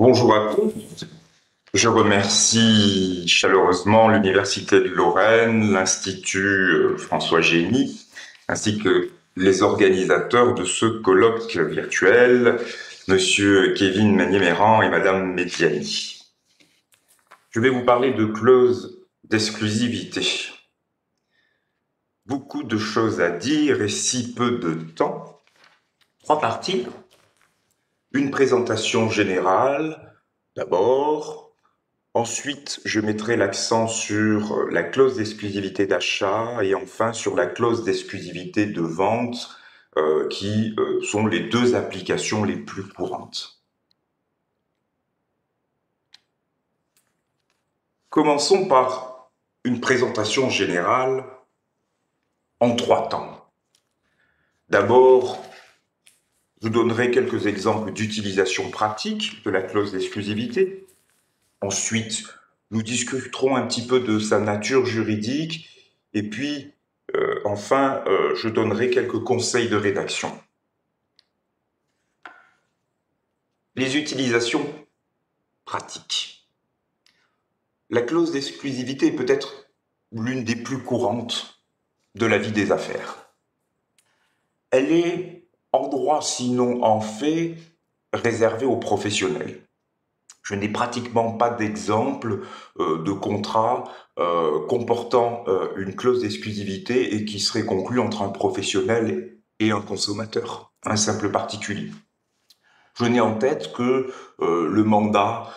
Bonjour à tous. Je remercie chaleureusement l'Université de Lorraine, l'Institut François Génie, ainsi que les organisateurs de ce colloque virtuel, Monsieur Kevin Magnéméran et Madame Mediani. Je vais vous parler de clauses d'exclusivité. Beaucoup de choses à dire et si peu de temps. 3 parties. Une présentation générale, d'abord. Ensuite, je mettrai l'accent sur la clause d'exclusivité d'achat et enfin sur la clause d'exclusivité de vente qui sont les deux applications les plus courantes. Commençons par une présentation générale en 3 temps. D'abord, je donnerai quelques exemples d'utilisation pratique de la clause d'exclusivité. Ensuite, nous discuterons un petit peu de sa nature juridique et puis enfin, je donnerai quelques conseils de rédaction. Les utilisations pratiques. La clause d'exclusivité est peut-être l'une des plus courantes de la vie des affaires. Elle est, en droit sinon en fait, réservée aux professionnels. Je n'ai pratiquement pas d'exemple de contrat comportant une clause d'exclusivité et qui serait conclu entre un professionnel et un consommateur, un simple particulier. Je n'ai en tête que le mandat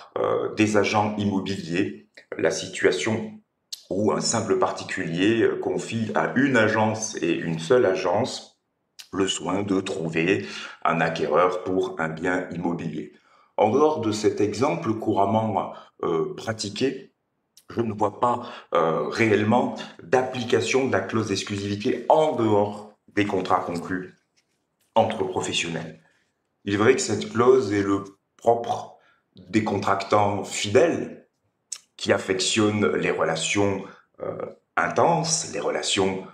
des agents immobiliers, la situation où un simple particulier confie à une agence et une seule agence le soin de trouver un acquéreur pour un bien immobilier. En dehors de cet exemple couramment pratiqué, je ne vois pas réellement d'application de la clause d'exclusivité en dehors des contrats conclus entre professionnels. Il est vrai que cette clause est le propre des contractants fidèles qui affectionnent les relations intenses, les relations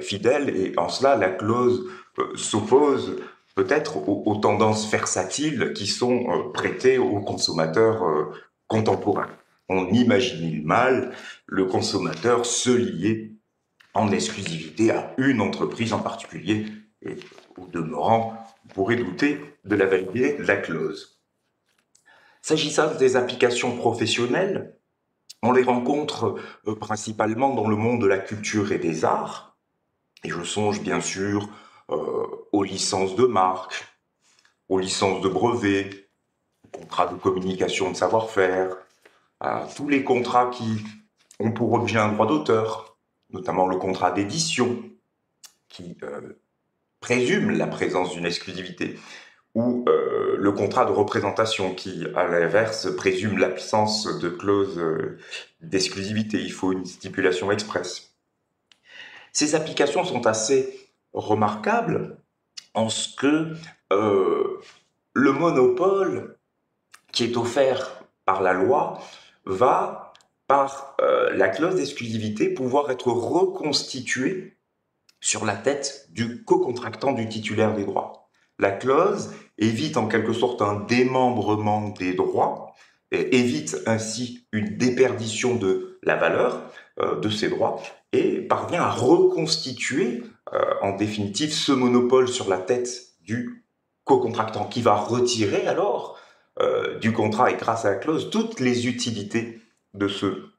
fidèles, et en cela la clause s'oppose peut-être aux tendances versatiles qui sont prêtées aux consommateurs contemporains. On imagine mal le consommateur se lier en exclusivité à une entreprise en particulier, et au demeurant, on pourrait douter de la validité de la clause. S'agissant des applications professionnelles, on les rencontre principalement dans le monde de la culture et des arts, et je songe bien sûr aux licences de marque, aux licences de brevets, aux contrats de communication de savoir-faire, à tous les contrats qui ont pour objet un droit d'auteur, notamment le contrat d'édition, qui présume la présence d'une exclusivité, ou le contrat de représentation qui, à l'inverse, présume l'absence de clause d'exclusivité. Il faut une stipulation expresse. Ces applications sont assez remarquables en ce que le monopole qui est offert par la loi va, par la clause d'exclusivité, pouvoir être reconstitué sur la tête du co-contractant du titulaire des droits. La clause évite en quelque sorte un démembrement des droits, et évite ainsi une déperdition de la valeur de ces droits, et parvient à reconstituer en définitive ce monopole sur la tête du co-contractant qui va retirer alors du contrat et grâce à la clause toutes les utilités de ce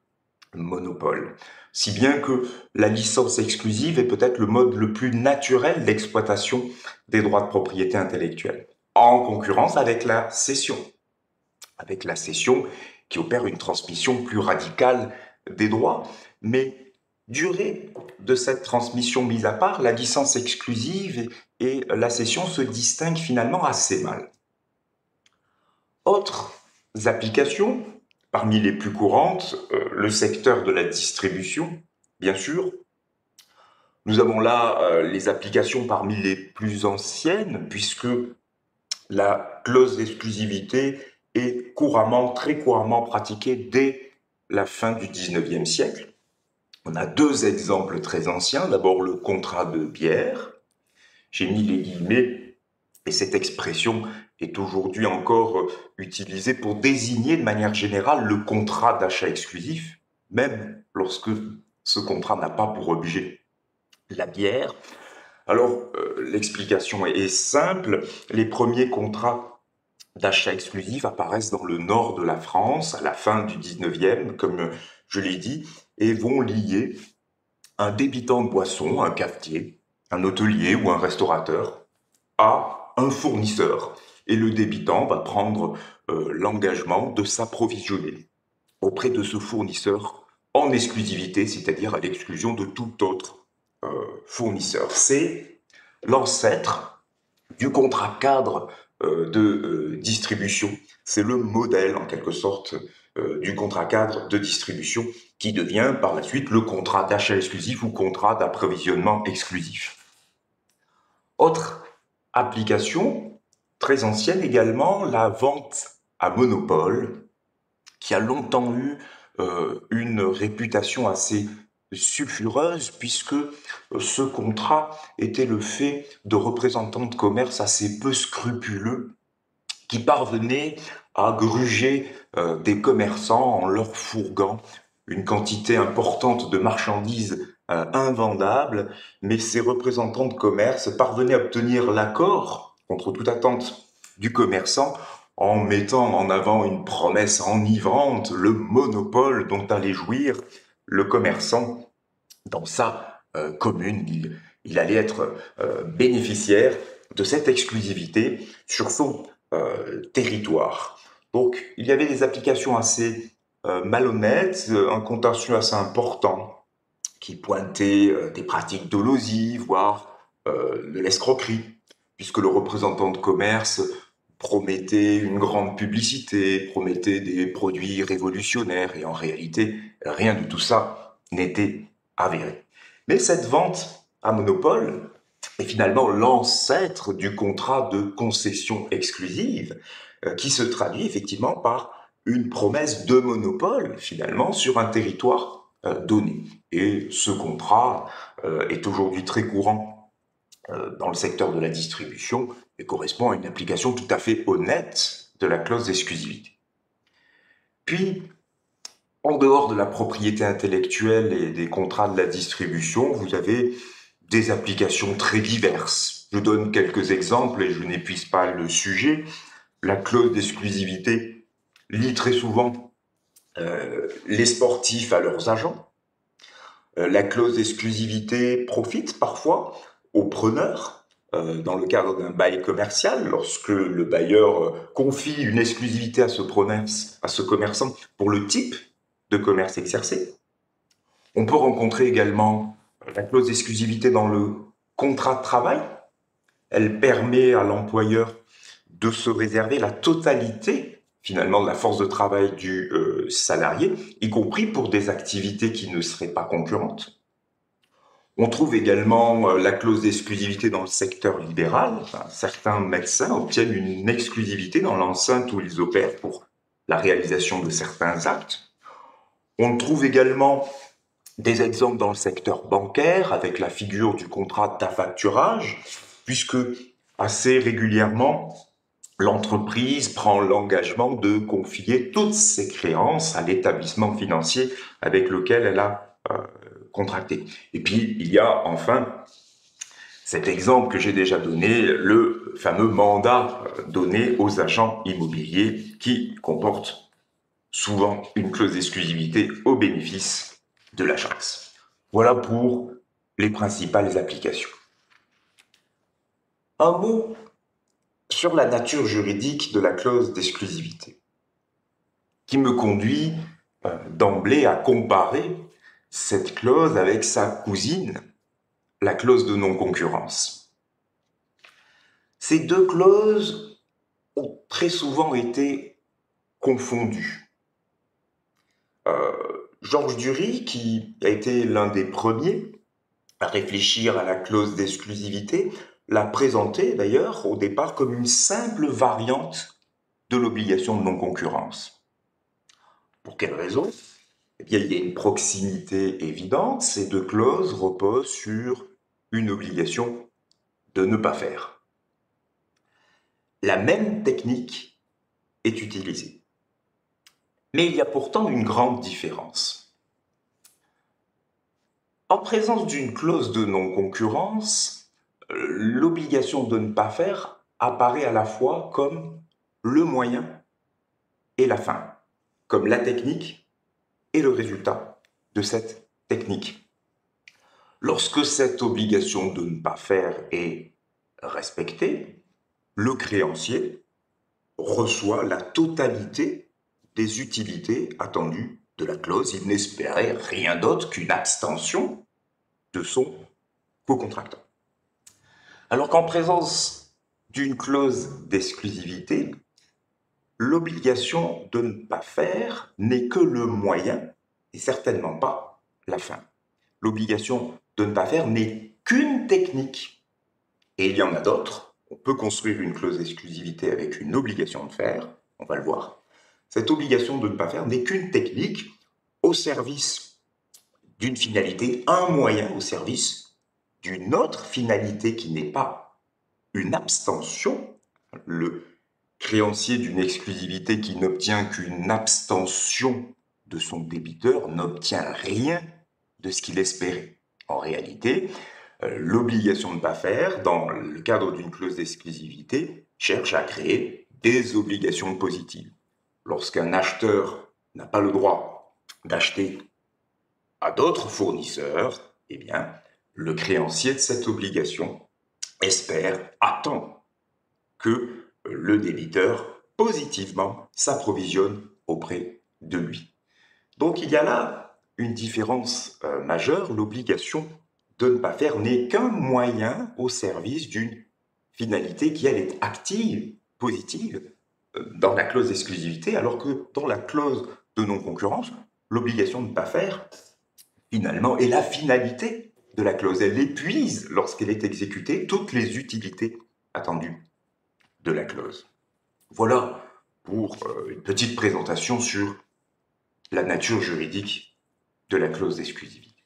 monopole. Si bien que la licence exclusive est peut-être le mode le plus naturel d'exploitation des droits de propriété intellectuelle, en concurrence avec la cession. Avec la cession qui opère une transmission plus radicale des droits, mais durée de cette transmission mise à part, la licence exclusive et la cession se distinguent finalement assez mal. Autres applications, parmi les plus courantes, le secteur de la distribution, bien sûr. Nous avons là les applications parmi les plus anciennes, puisque la clause d'exclusivité est très couramment pratiquée dès la fin du XIXe siècle. On a 2 exemples très anciens. D'abord, le contrat de bière. J'ai mis les guillemets, et cette expression est aujourd'hui encore utilisé pour désigner de manière générale le contrat d'achat exclusif, même lorsque ce contrat n'a pas pour objet la bière. Alors, l'explication est simple. Les premiers contrats d'achat exclusif apparaissent dans le nord de la France, à la fin du 19e, comme je l'ai dit, et vont lier un débitant de boissons, un cafetier, un hôtelier ou un restaurateur, à un fournisseur. Et le débitant va prendre l'engagement de s'approvisionner auprès de ce fournisseur en exclusivité, c'est-à-dire à l'exclusion de tout autre fournisseur. C'est l'ancêtre du contrat cadre de distribution. C'est le modèle, en quelque sorte, du contrat cadre de distribution qui devient par la suite le contrat d'achat exclusif ou contrat d'approvisionnement exclusif. Autre application, très ancienne également, la vente à monopole, qui a longtemps eu une réputation assez sulfureuse, puisque ce contrat était le fait de représentants de commerce assez peu scrupuleux qui parvenaient à gruger des commerçants en leur fourguant une quantité importante de marchandises invendables, mais ces représentants de commerce parvenaient à obtenir l'accord, contre toute attente, du commerçant en mettant en avant une promesse enivrante, le monopole dont allait jouir le commerçant dans sa commune. Il allait être bénéficiaire de cette exclusivité sur son territoire. Donc, il y avait des applications assez malhonnêtes, un contentieux assez important qui pointait des pratiques dolosies, voire de l'escroquerie, puisque le représentant de commerce promettait une grande publicité, promettait des produits révolutionnaires, et en réalité, rien de tout ça n'était avéré. Mais cette vente à monopole est finalement l'ancêtre du contrat de concession exclusive, qui se traduit effectivement par une promesse de monopole, finalement, sur un territoire donné. Et ce contrat est aujourd'hui très courant dans le secteur de la distribution et correspond à une application tout à fait honnête de la clause d'exclusivité. Puis, en dehors de la propriété intellectuelle et des contrats de la distribution, vous avez des applications très diverses. Je donne quelques exemples et je n'épuise pas le sujet. La clause d'exclusivité lie très souvent les sportifs à leurs agents. La clause d'exclusivité profite parfois aux preneurs dans le cadre d'un bail commercial, lorsque le bailleur confie une exclusivité à ce commerçant pour le type de commerce exercé. On peut rencontrer également la clause d'exclusivité dans le contrat de travail. Elle permet à l'employeur de se réserver la totalité, finalement, de la force de travail du salarié, y compris pour des activités qui ne seraient pas concurrentes. On trouve également la clause d'exclusivité dans le secteur libéral. Enfin, certains médecins obtiennent une exclusivité dans l'enceinte où ils opèrent pour la réalisation de certains actes. On trouve également des exemples dans le secteur bancaire avec la figure du contrat d'affacturage, puisque assez régulièrement, l'entreprise prend l'engagement de confier toutes ses créances à l'établissement financier avec lequel elle a contracté. Et puis, il y a enfin cet exemple que j'ai déjà donné, le fameux mandat donné aux agents immobiliers qui comporte souvent une clause d'exclusivité au bénéfice de l'agence. Voilà pour les principales applications. Un mot sur la nature juridique de la clause d'exclusivité, qui me conduit d'emblée à comparer cette clause avec sa cousine, la clause de non-concurrence. Ces deux clauses ont très souvent été confondues. Georges Dury, qui a été l'un des premiers à réfléchir à la clause d'exclusivité, l'a présentée d'ailleurs au départ comme une simple variante de l'obligation de non-concurrence. Pour quelle raison ? Eh bien, il y a une proximité évidente. Ces deux clauses reposent sur une obligation de ne pas faire. la même technique est utilisée. Mais il y a pourtant une grande différence. En présence d'une clause de non-concurrence, l'obligation de ne pas faire apparaît à la fois comme le moyen et la fin, comme la technique et le résultat de cette technique. Lorsque cette obligation de ne pas faire est respectée, le créancier reçoit la totalité des utilités attendues de la clause. Il n'espérait rien d'autre qu'une abstention de son co-contractant. Alors qu'en présence d'une clause d'exclusivité, l'obligation de ne pas faire n'est que le moyen et certainement pas la fin. L'obligation de ne pas faire n'est qu'une technique. Et il y en a d'autres. On peut construire une clause d'exclusivité avec une obligation de faire, on va le voir. Cette obligation de ne pas faire n'est qu'une technique au service d'une finalité, un moyen au service d'une autre finalité qui n'est pas une abstention. Le créancier d'une exclusivité qui n'obtient qu'une abstention de son débiteur n'obtient rien de ce qu'il espérait. En réalité, l'obligation de ne pas faire, dans le cadre d'une clause d'exclusivité, cherche à créer des obligations positives. Lorsqu'un acheteur n'a pas le droit d'acheter à d'autres fournisseurs, eh bien, le créancier de cette obligation espère, attend que le débiteur positivement s'approvisionne auprès de lui. Donc il y a là une différence majeure. L'obligation de ne pas faire n'est qu'un moyen au service d'une finalité qui, elle, est active, positive, dans la clause d'exclusivité, alors que dans la clause de non-concurrence, l'obligation de ne pas faire, finalement, est la finalité de la clause. Elle épuise, lorsqu'elle est exécutée, toutes les utilités attendues de la clause. Voilà pour une petite présentation sur la nature juridique de la clause d'exclusivité.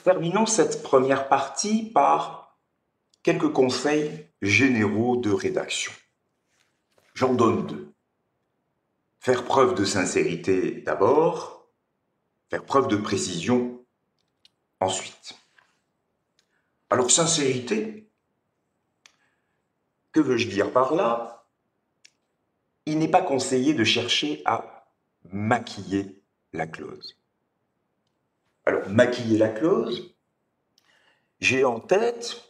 Terminons cette première partie par quelques conseils généraux de rédaction. J'en donne deux. Faire preuve de sincérité d'abord, faire preuve de précision ensuite. Alors, sincérité, que veux-je dire par là? Il n'est pas conseillé de chercher à maquiller la clause. Alors, maquiller la clause, j'ai en tête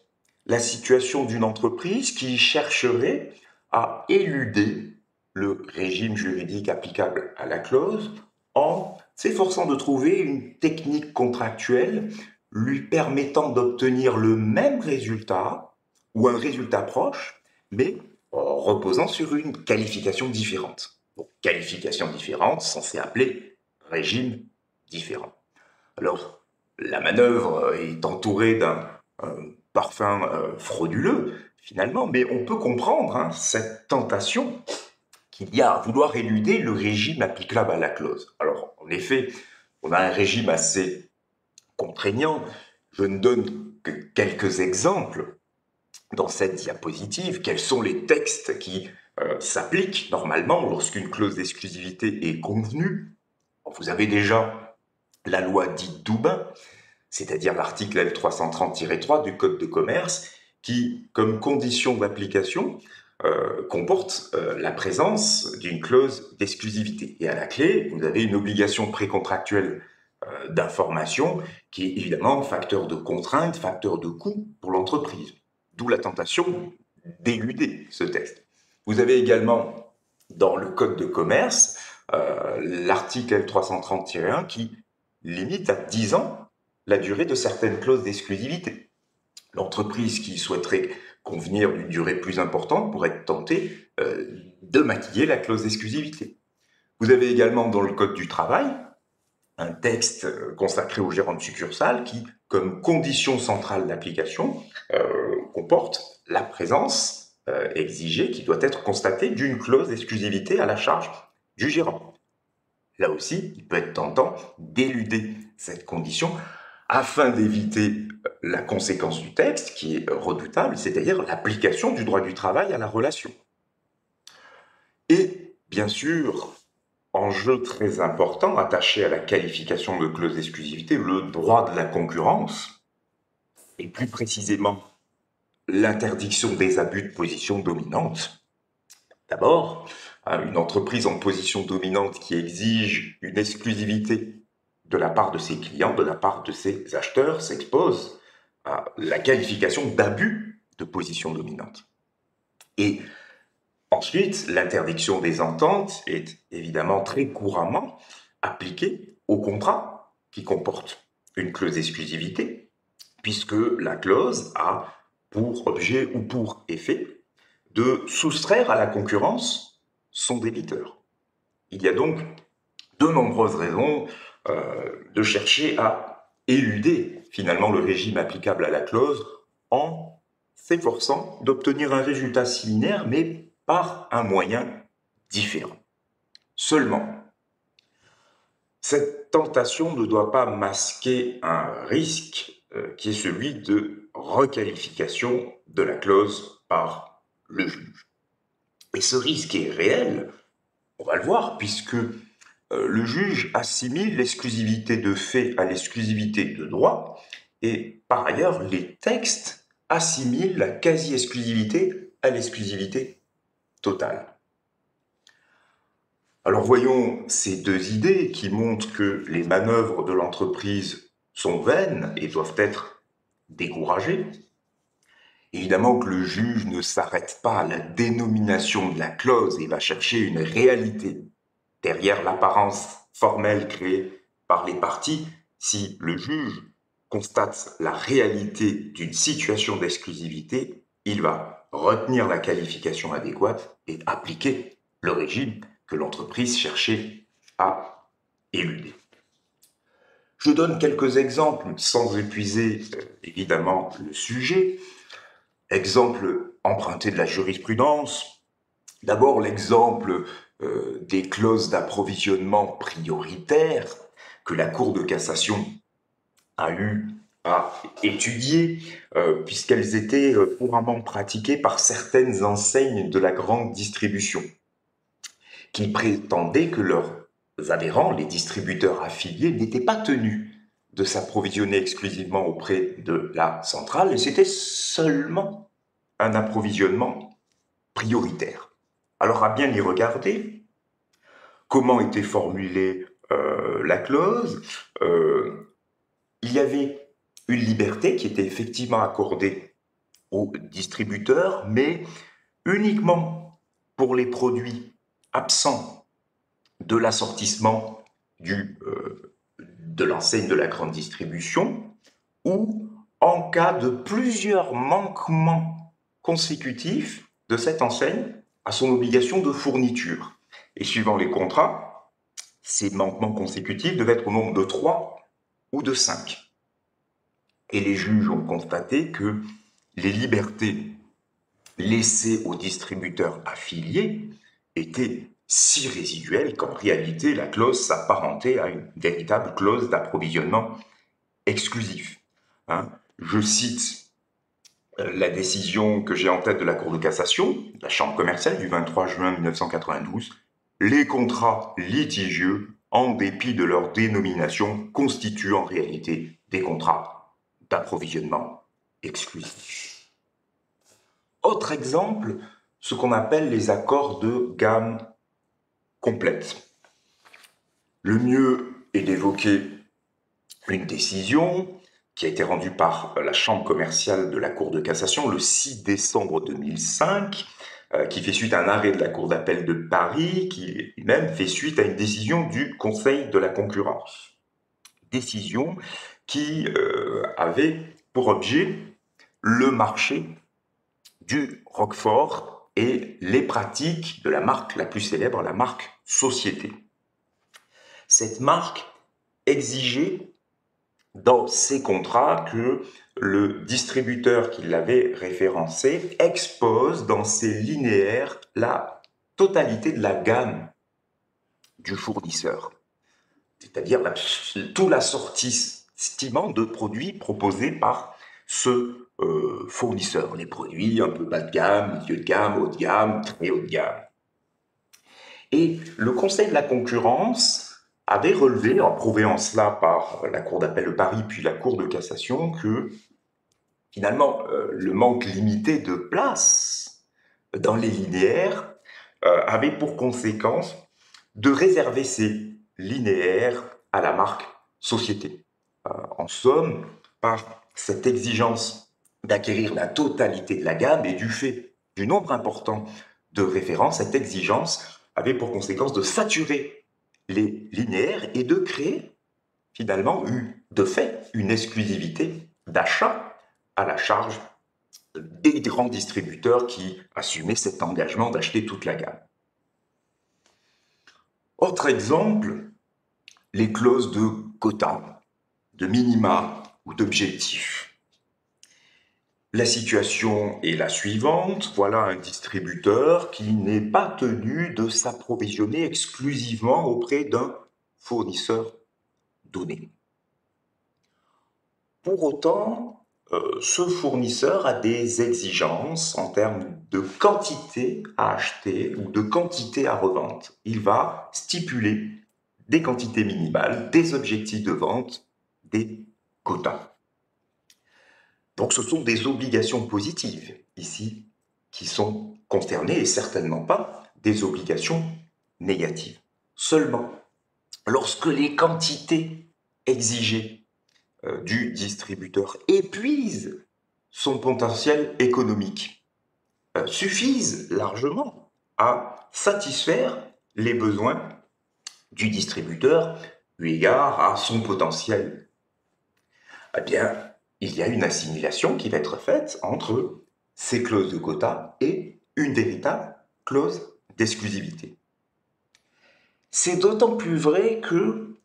la situation d'une entreprise qui chercherait à éluder le régime juridique applicable à la clause en s'efforçant de trouver une technique contractuelle lui permettant d'obtenir le même résultat ou un résultat proche, mais reposant sur une qualification différente. Donc, qualification différente, censée appeler régime différent. Alors, la manœuvre est entourée d'un parfum frauduleux, finalement, mais on peut comprendre cette tentation qu'il y a à vouloir éluder le régime applicable à la clause. Alors, en effet, on a un régime assez contraignant. Je ne donne que quelques exemples dans cette diapositive. Quels sont les textes qui s'appliquent normalement lorsqu'une clause d'exclusivité est convenue? Vous avez déjà la loi dite Doubin, c'est-à-dire l'article L330-3 du Code de commerce, qui, comme condition d'application, comporte la présence d'une clause d'exclusivité. Et à la clé, vous avez une obligation précontractuelle d'information qui est évidemment facteur de contrainte, facteur de coût pour l'entreprise. D'où la tentation d'éluder ce texte. Vous avez également, dans le Code de commerce, l'article L330-1 qui limite à 10 ans la durée de certaines clauses d'exclusivité. L'entreprise qui souhaiterait convenir d'une durée plus importante pourrait être tentée de maquiller la clause d'exclusivité. Vous avez également dans le Code du travail un texte consacré aux gérants de succursales qui, comme condition centrale d'application, comporte la présence exigée qui doit être constatée d'une clause d'exclusivité à la charge du gérant. Là aussi, il peut être tentant d'éluder cette condition afin d'éviter la conséquence du texte, qui est redoutable, c'est-à-dire l'application du droit du travail à la relation. Et, bien sûr, enjeu très important attaché à la qualification de clause d'exclusivité, le droit de la concurrence, et plus précisément l'interdiction des abus de position dominante. D'abord, une entreprise en position dominante qui exige une exclusivité de la part de ses clients, de la part de ses acheteurs, s'expose à la qualification d'abus de position dominante. Et ensuite, l'interdiction des ententes est évidemment très couramment appliquée aux contrats qui comportent une clause d'exclusivité, puisque la clause a pour objet ou pour effet de soustraire à la concurrence son débiteur. Il y a donc de nombreuses raisons de chercher à éluder finalement le régime applicable à la clause en s'efforçant d'obtenir un résultat similaire, mais par un moyen différent. Seulement, cette tentation ne doit pas masquer un risque qui est celui de requalification de la clause par le juge. Et ce risque est réel, on va le voir, puisque le juge assimile l'exclusivité de fait à l'exclusivité de droit, et par ailleurs, les textes assimilent la quasi-exclusivité à l'exclusivité totale. Alors voyons ces deux idées qui montrent que les manœuvres de l'entreprise sont vaines et doivent être découragées. Évidemment que le juge ne s'arrête pas à la dénomination de la clause et va chercher une réalité derrière l'apparence formelle créée par les parties. Si le juge constate la réalité d'une situation d'exclusivité, il va retenir la qualification adéquate et appliquer le régime que l'entreprise cherchait à éluder. Je donne quelques exemples sans épuiser évidemment le sujet. Exemples empruntés de la jurisprudence. D'abord l'exemple des clauses d'approvisionnement prioritaire que la Cour de cassation a eu à étudier, puisqu'elles étaient couramment pratiquées par certaines enseignes de la grande distribution, qui prétendaient que leurs adhérents, les distributeurs affiliés, n'étaient pas tenus de s'approvisionner exclusivement auprès de la centrale, et c'était seulement un approvisionnement prioritaire. Alors à bien y regarder, comment était formulée la clause, il y avait une liberté qui était effectivement accordée aux distributeurs, mais uniquement pour les produits absents de l'assortissement de l'enseigne de la grande distribution, ou en cas de plusieurs manquements consécutifs de cette enseigne à son obligation de fourniture. Et suivant les contrats, ces manquements consécutifs devaient être au nombre de 3 ou de 5. Et les juges ont constaté que les libertés laissées aux distributeurs affiliés étaient si résiduelles qu'en réalité la clause s'apparentait à une véritable clause d'approvisionnement exclusif. Je cite la décision que j'ai en tête de la Cour de cassation, la Chambre commerciale du 23 juin 1992, les contrats litigieux, en dépit de leur dénomination, constituent en réalité des contrats d'approvisionnement exclusif. Autre exemple, ce qu'on appelle les accords de gamme complète. Le mieux est d'évoquer une décision qui a été rendue par la Chambre commerciale de la Cour de cassation le 6 décembre 2005, qui fait suite à un arrêt de la Cour d'appel de Paris, qui même fait suite à une décision du Conseil de la concurrence. Décision qui avait pour objet le marché du Roquefort et les pratiques de la marque la plus célèbre, la marque Société. Cette marque exigeait dans ses contrats que le distributeur qui l'avait référencé expose dans ses linéaires la totalité de la gamme du fournisseur, c'est-à-dire tout l'assortissement estimant de produits proposés par ce fournisseur. Les produits un peu bas de gamme, milieu de gamme, haut de gamme, très haut de gamme. Et le Conseil de la concurrence avait relevé, approuvé en cela par la Cour d'appel de Paris puis la Cour de cassation, que finalement le manque limité de place dans les linéaires avait pour conséquence de réserver ces linéaires à la marque société. En somme, par cette exigence d'acquérir la totalité de la gamme et du fait du nombre important de références, cette exigence avait pour conséquence de saturer les linéaires et de créer finalement, de fait, une exclusivité d'achat à la charge des grands distributeurs qui assumaient cet engagement d'acheter toute la gamme. Autre exemple, les clauses de quota, de minima ou d'objectifs. La situation est la suivante, voilà un distributeur qui n'est pas tenu de s'approvisionner exclusivement auprès d'un fournisseur donné. Pour autant, ce fournisseur a des exigences en termes de quantité à acheter ou de quantité à revendre. Il va stipuler des quantités minimales, des objectifs de vente, des quotas. Donc ce sont des obligations positives ici qui sont concernées et certainement pas des obligations négatives. Seulement, lorsque les quantités exigées du distributeur épuisent son potentiel économique, suffisent largement à satisfaire les besoins du distributeur eu égard à son potentiel. Eh bien, il y a une assimilation qui va être faite entre ces clauses de quota et une véritable clause d'exclusivité. C'est d'autant plus vrai que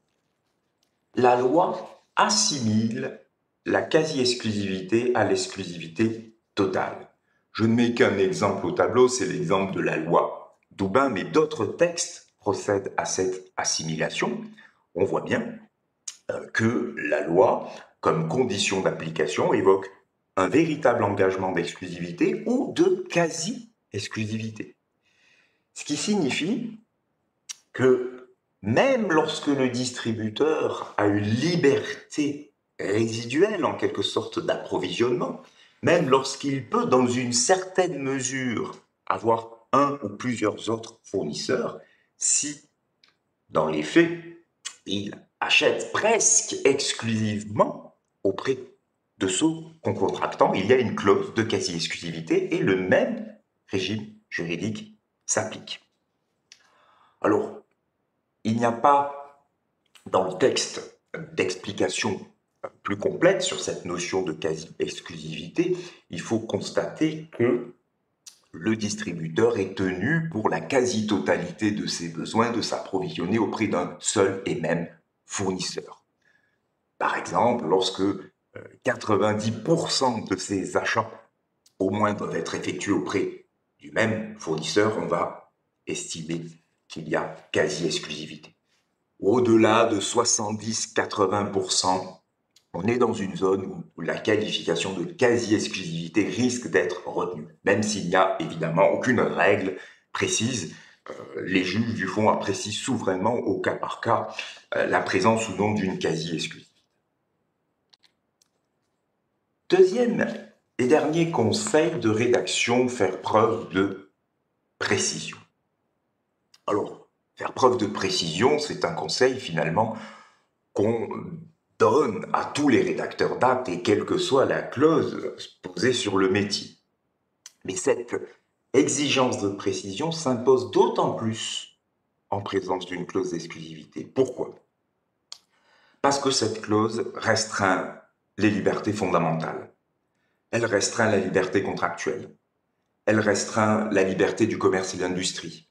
la loi assimile la quasi-exclusivité à l'exclusivité totale. Je ne mets qu'un exemple au tableau, c'est l'exemple de la loi Doubin, mais d'autres textes procèdent à cette assimilation. On voit bien que la loi, comme condition d'application, évoque un véritable engagement d'exclusivité ou de quasi-exclusivité. Ce qui signifie que même lorsque le distributeur a une liberté résiduelle, en quelque sorte, d'approvisionnement, même lorsqu'il peut, dans une certaine mesure, avoir un ou plusieurs autres fournisseurs, si, dans les faits, il achète presque exclusivement auprès de son concontractant, il y a une clause de quasi-exclusivité et le même régime juridique s'applique. Alors, il n'y a pas dans le texte d'explication plus complète sur cette notion de quasi-exclusivité. Il faut constater que le distributeur est tenu pour la quasi-totalité de ses besoins de s'approvisionner auprès d'un seul et même fournisseur. Par exemple, lorsque 90% de ses achats au moins doivent être effectués auprès du même fournisseur, on va estimer qu'il y a quasi-exclusivité. Au-delà de 70-80%, on est dans une zone où la qualification de quasi-exclusivité risque d'être retenue, même s'il n'y a évidemment aucune règle précise. Les juges du fond apprécient souverainement au cas par cas la présence ou non d'une quasi-exclusivité. Deuxième et dernier conseil de rédaction, faire preuve de précision. Alors, faire preuve de précision, c'est un conseil finalement qu'on donne à tous les rédacteurs d'actes et quelle que soit la clause posée sur le métier. Mais cette exigence de précision s'impose d'autant plus en présence d'une clause d'exclusivité. Pourquoi ? Parce que cette clause restreint les libertés fondamentales. Elle restreint la liberté contractuelle. Elle restreint la liberté du commerce et de l'industrie.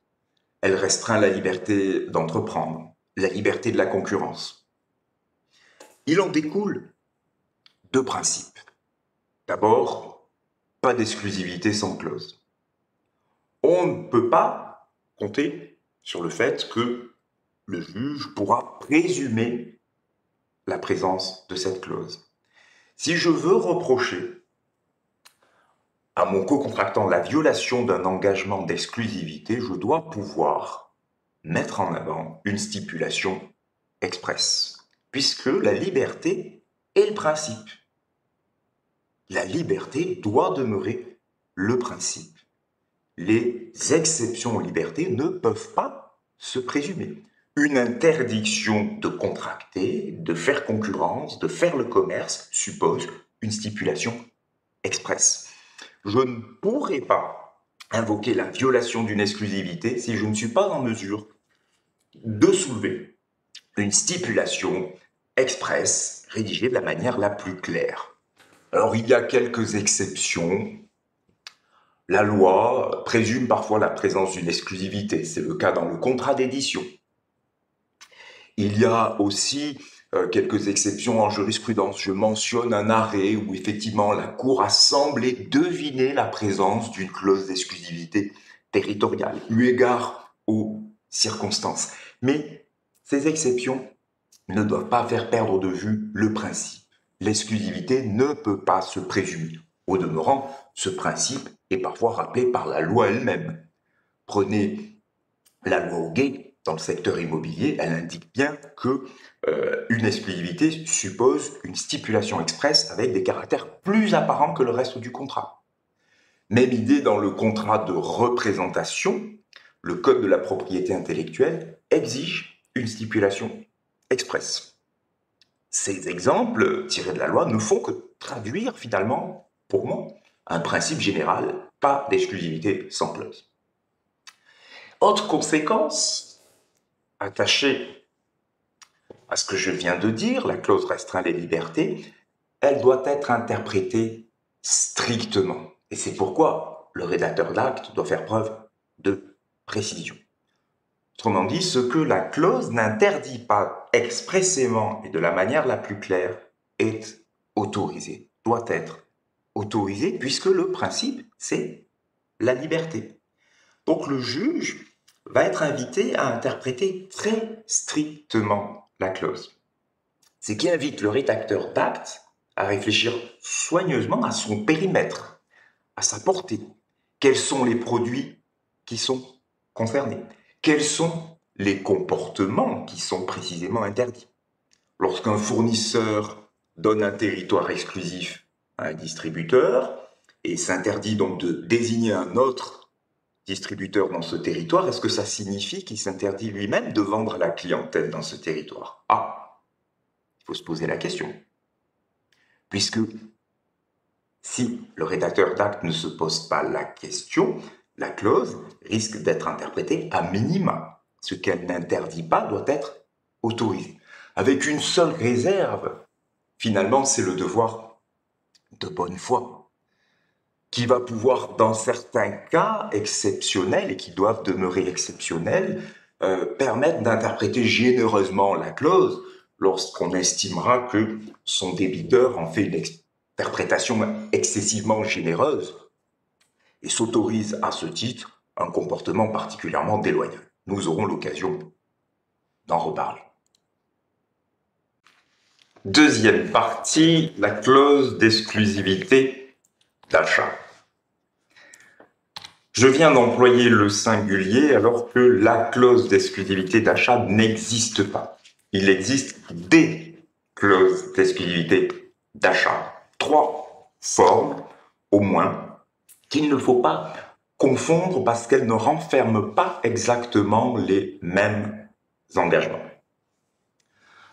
Elle restreint la liberté d'entreprendre, la liberté de la concurrence. Il en découle deux principes. D'abord, pas d'exclusivité sans clause. On ne peut pas compter sur le fait que le juge pourra présumer la présence de cette clause. Si je veux reprocher à mon co-contractant la violation d'un engagement d'exclusivité, je dois pouvoir mettre en avant une stipulation expresse, puisque la liberté est le principe. La liberté doit demeurer le principe. Les exceptions aux libertés ne peuvent pas se présumer. Une interdiction de contracter, de faire concurrence, de faire le commerce suppose une stipulation expresse. Je ne pourrai pas invoquer la violation d'une exclusivité si je ne suis pas en mesure de soulever une stipulation expresse rédigée de la manière la plus claire. Alors il y a quelques exceptions. La loi présume parfois la présence d'une exclusivité, c'est le cas dans le contrat d'édition. Il y a aussi quelques exceptions en jurisprudence. Je mentionne un arrêt où effectivement la Cour a semblé deviner la présence d'une clause d'exclusivité territoriale, eu égard aux circonstances. Mais ces exceptions ne doivent pas faire perdre de vue le principe. L'exclusivité ne peut pas se présumer. Au demeurant, ce principe est parfois rappelé par la loi elle-même. Prenez la loi Hoguet dans le secteur immobilier, elle indique bien que une exclusivité suppose une stipulation expresse avec des caractères plus apparents que le reste du contrat. Même idée dans le contrat de représentation, le Code de la propriété intellectuelle exige une stipulation expresse. Ces exemples tirés de la loi ne font que traduire finalement, pour moi, un principe général, pas d'exclusivité sans clause. Autre conséquence attachée à ce que je viens de dire, la clause restreint les libertés, elle doit être interprétée strictement. Et c'est pourquoi le rédacteur d'acte doit faire preuve de précision. Autrement dit, ce que la clause n'interdit pas expressément et de la manière la plus claire est autorisé, doit être autorisé, puisque le principe, c'est la liberté. Donc le juge va être invité à interpréter très strictement la clause. Ce qui invite le rédacteur d'acte à réfléchir soigneusement à son périmètre, à sa portée. Quels sont les produits qui sont concernés? Quels sont les comportements qui sont précisément interdits? Lorsqu'un fournisseur donne un territoire exclusif à un distributeur et s'interdit donc de désigner un autre distributeur dans ce territoire, est-ce que ça signifie qu'il s'interdit lui-même de vendre à la clientèle dans ce territoire? Ah, il faut se poser la question. Puisque si le rédacteur d'acte ne se pose pas la question, la clause risque d'être interprétée à minima. Ce qu'elle n'interdit pas doit être autorisé. Avec une seule réserve, finalement, c'est le devoir de bonne foi, qui va pouvoir, dans certains cas exceptionnels et qui doivent demeurer exceptionnels, permettre d'interpréter généreusement la clause lorsqu'on estimera que son débiteur en fait une interprétation excessivement généreuse et s'autorise à ce titre un comportement particulièrement déloyal. Nous aurons l'occasion d'en reparler. Deuxième partie, la clause d'exclusivité d'achat. Je viens d'employer le singulier alors que la clause d'exclusivité d'achat n'existe pas. Il existe des clauses d'exclusivité d'achat. 3 formes, au moins, qu'il ne faut pas confondre parce qu'elles ne renferment pas exactement les mêmes engagements.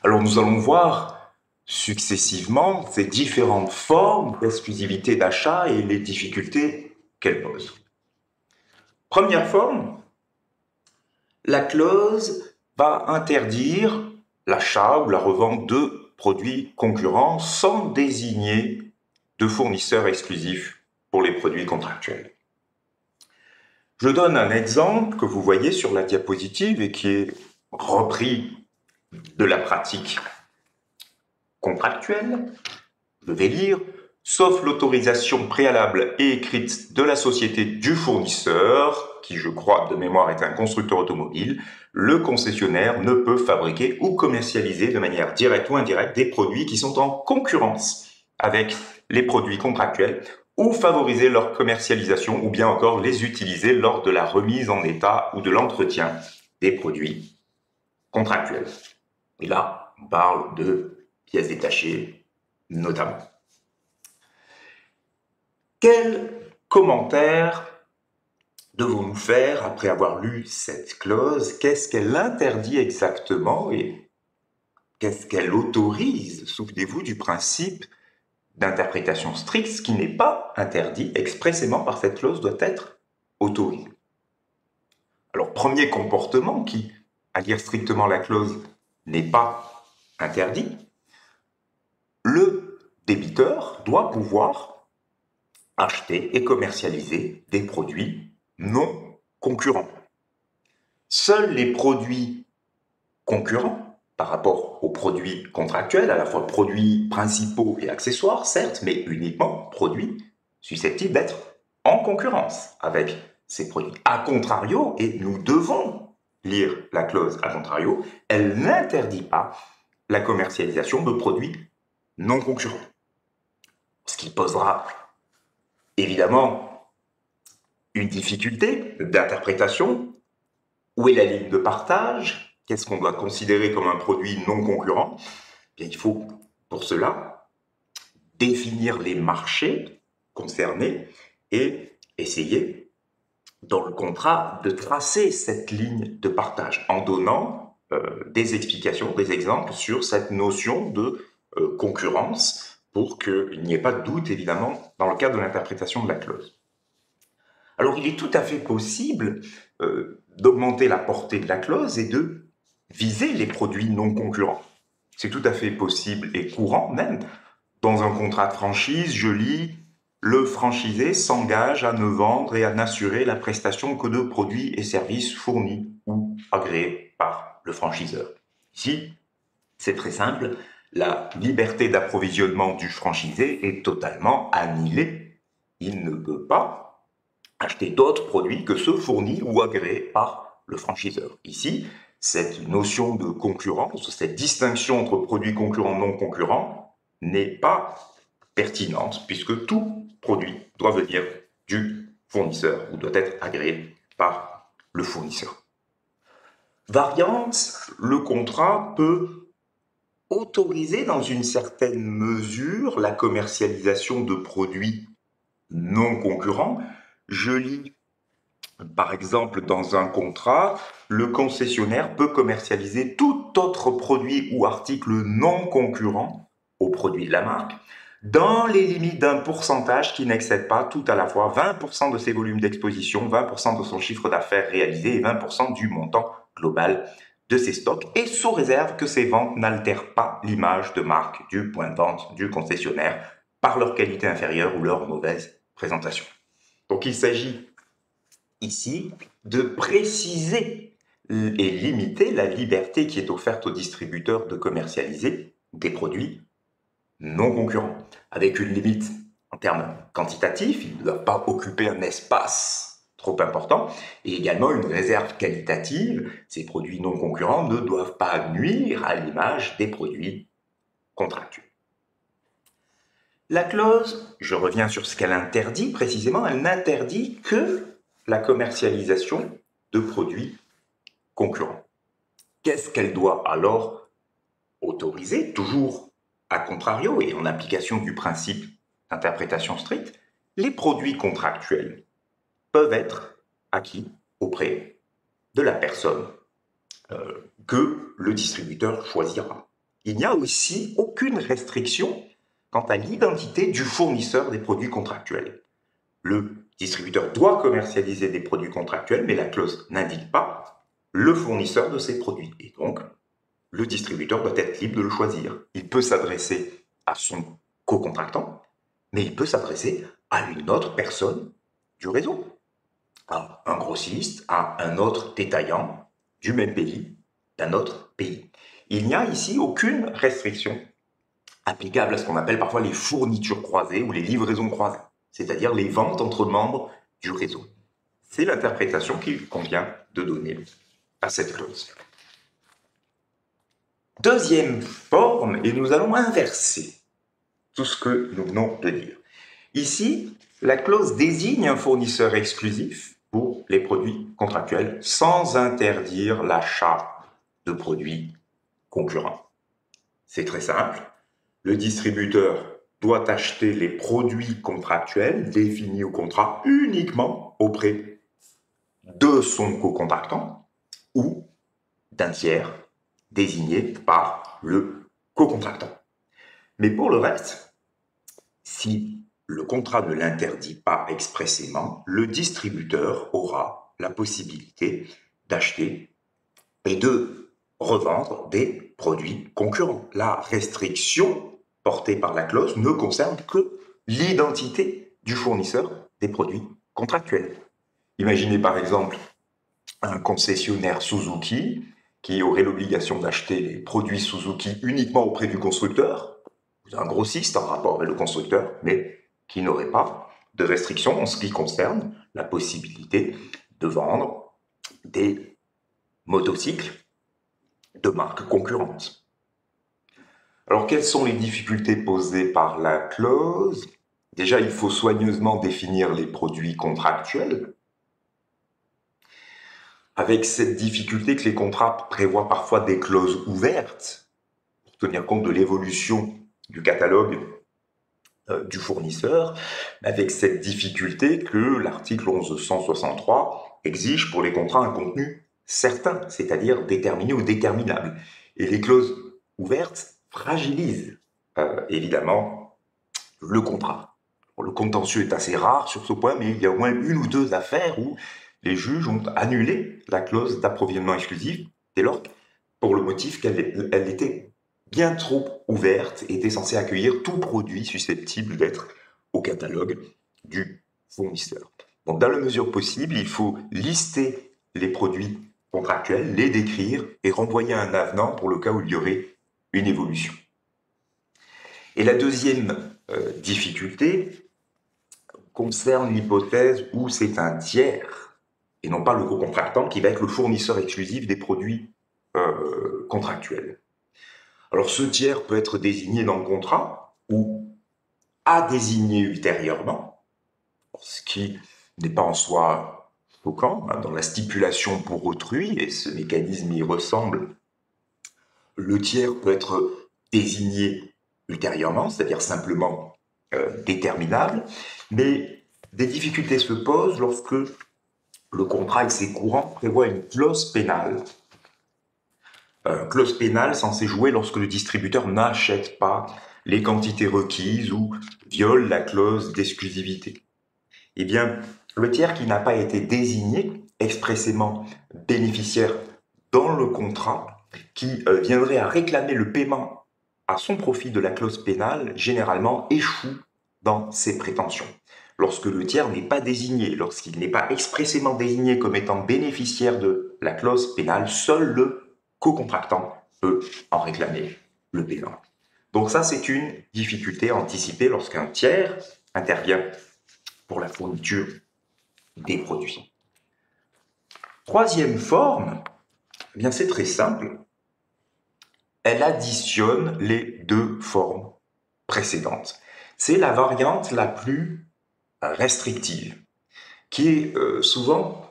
Alors nous allons voir successivement ces différentes formes d'exclusivité d'achat et les difficultés qu'elles posent. Première forme, la clause va interdire l'achat ou la revente de produits concurrents sans désigner de fournisseur exclusif pour les produits contractuels. Je donne un exemple que vous voyez sur la diapositive et qui est repris de la pratique contractuelle. Je vais lire. sauf l'autorisation préalable et écrite de la société du fournisseur, qui je crois de mémoire est un constructeur automobile, le concessionnaire ne peut fabriquer ou commercialiser de manière directe ou indirecte des produits qui sont en concurrence avec les produits contractuels ou favoriser leur commercialisation ou bien encore les utiliser lors de la remise en état ou de l'entretien des produits contractuels. Et là, on parle de pièces détachées notamment. Quel commentaire devons-nous faire après avoir lu cette clause? Qu'est-ce qu'elle interdit exactement et qu'est-ce qu'elle autorise? Souvenez-vous du principe d'interprétation stricte, ce qui n'est pas interdit expressément par cette clause doit être autorisé. Alors, premier comportement qui, à lire strictement la clause, n'est pas interdit, le débiteur doit pouvoir acheter et commercialiser des produits non concurrents. Seuls les produits concurrents par rapport aux produits contractuels, à la fois produits principaux et accessoires, certes, mais uniquement produits susceptibles d'être en concurrence avec ces produits. A contrario, et nous devons lire la clause a contrario, elle n'interdit pas la commercialisation de produits non concurrents. Ce qui posera évidemment une difficulté d'interprétation. Où est la ligne de partage? Qu'est-ce qu'on doit considérer comme un produit non concurrent? Bien, il faut pour cela définir les marchés concernés et essayer dans le contrat de tracer cette ligne de partage en donnant des explications, des exemples sur cette notion de concurrence pour qu'il n'y ait pas de doute évidemment dans le cadre de l'interprétation de la clause. Alors il est tout à fait possible d'augmenter la portée de la clause et de viser les produits non concurrents. C'est tout à fait possible et courant même. Dans un contrat de franchise, je lis « Le franchisé s'engage à ne vendre et à n'assurer la prestation que de produits et services fournis ou agréés par le franchiseur ». Ici, c'est très simple, la liberté d'approvisionnement du franchisé est totalement annihilée. Il ne peut pas acheter d'autres produits que ceux fournis ou agréés par le franchiseur. Ici, cette notion de concurrence, cette distinction entre produits concurrents et non concurrents n'est pas pertinente puisque tout produit doit venir du fournisseur ou doit être agréé par le fournisseur. Variante, le contrat peut autoriser dans une certaine mesure la commercialisation de produits non concurrents. Je lis par exemple dans un contrat, le concessionnaire peut commercialiser tout autre produit ou article non concurrent au produit de la marque dans les limites d'un pourcentage qui n'excède pas tout à la fois 20% de ses volumes d'exposition, 20% de son chiffre d'affaires réalisé et 20% du montant global de ses stocks, et sous réserve que ces ventes n'altèrent pas l'image de marque du point de vente du concessionnaire par leur qualité inférieure ou leur mauvaise présentation. Donc il s'agit ici de préciser et limiter la liberté qui est offerte aux distributeurs de commercialiser des produits non concurrents, avec une limite en termes quantitatifs, ils ne doivent pas occuper un espace trop important, et également une réserve qualitative, ces produits non concurrents ne doivent pas nuire à l'image des produits contractuels. La clause, je reviens sur ce qu'elle interdit précisément, elle n'interdit que la commercialisation de produits concurrents. Qu'est-ce qu'elle doit alors autoriser, toujours à contrario et en application du principe d'interprétation stricte? Les produits contractuels peuvent être acquis auprès de la personne que le distributeur choisira. Il n'y a aussi aucune restriction quant à l'identité du fournisseur des produits contractuels. Le distributeur doit commercialiser des produits contractuels, mais la clause n'indique pas le fournisseur de ces produits. Et donc, le distributeur doit être libre de le choisir. Il peut s'adresser à son co-contractant, mais il peut s'adresser à une autre personne du réseau, à un grossiste, à un autre détaillant du même pays, d'un autre pays. Il n'y a ici aucune restriction applicable à ce qu'on appelle parfois les fournitures croisées ou les livraisons croisées, c'est-à-dire les ventes entre membres du réseau. C'est l'interprétation qu'il convient de donner à cette clause. Deuxième forme, et nous allons inverser tout ce que nous venons de dire. Ici, la clause désigne un fournisseur exclusif pour les produits contractuels sans interdire l'achat de produits concurrents. C'est très simple. Le distributeur doit acheter les produits contractuels définis au contrat uniquement auprès de son co-contractant ou d'un tiers désigné par le co-contractant. Mais pour le reste, si le contrat ne l'interdit pas expressément, le distributeur aura la possibilité d'acheter et de revendre des produits concurrents. La restriction portée par la clause ne concerne que l'identité du fournisseur des produits contractuels. Imaginez par exemple un concessionnaire Suzuki qui aurait l'obligation d'acheter les produits Suzuki uniquement auprès du constructeur, un grossiste en rapport avec le constructeur, mais qui n'aurait pas de restriction en ce qui concerne la possibilité de vendre des motocycles de marques concurrentes. Alors, quelles sont les difficultés posées par la clause? Déjà, il faut soigneusement définir les produits contractuels, avec cette difficulté que les contrats prévoient parfois des clauses ouvertes, pour tenir compte de l'évolution du catalogue du fournisseur, avec cette difficulté que l'article 1163 exige pour les contrats un contenu certain, c'est-à-dire déterminé ou déterminable. Et les clauses ouvertes fragilisent évidemment le contrat. Le contentieux est assez rare sur ce point, mais il y a au moins une ou deux affaires où les juges ont annulé la clause d'approvisionnement exclusif dès lors, pour le motif qu'elle était bien trop ouverte et était censée accueillir tout produit susceptible d'être au catalogue du fournisseur. Donc, dans la mesure possible, il faut lister les produits contractuels, les décrire et renvoyer un avenant pour le cas où il y aurait une évolution. Et la deuxième difficulté concerne l'hypothèse où c'est un tiers, et non pas le co-contractant, qui va être le fournisseur exclusif des produits contractuels. Alors ce tiers peut être désigné dans le contrat ou à désigner ultérieurement, ce qui n'est pas en soi choquant, dans la stipulation pour autrui, et ce mécanisme y ressemble. Le tiers peut être désigné ultérieurement, c'est-à-dire simplement déterminable, mais des difficultés se posent lorsque le contrat excès courant prévoit une clause pénale. Clause pénale censée jouer lorsque le distributeur n'achète pas les quantités requises ou viole la clause d'exclusivité. Eh bien, le tiers qui n'a pas été désigné expressément bénéficiaire dans le contrat, qui viendrait à réclamer le paiement à son profit de la clause pénale, généralement échoue dans ses prétentions. Lorsque le tiers n'est pas désigné, lorsqu'il n'est pas expressément désigné comme étant bénéficiaire de la clause pénale, seul le co-contractant peut en réclamer le paiement. Donc ça, c'est une difficulté à anticiper lorsqu'un tiers intervient pour la fourniture des produits. Troisième forme, eh bien c'est très simple. Elle additionne les deux formes précédentes. C'est la variante la plus restrictive, qui est souvent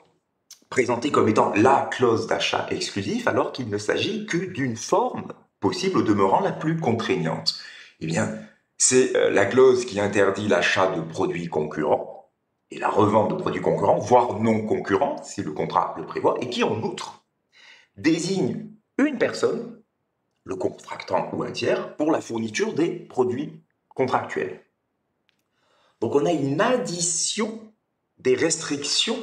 présentée comme étant la clause d'achat exclusif, alors qu'il ne s'agit que d'une forme possible au demeurant la plus contraignante. Eh bien, c'est la clause qui interdit l'achat de produits concurrents et la revente de produits concurrents, voire non concurrents, si le contrat le prévoit, et qui, en outre, désigne une personne, le contractant ou un tiers, pour la fourniture des produits contractuels. Donc on a une addition des restrictions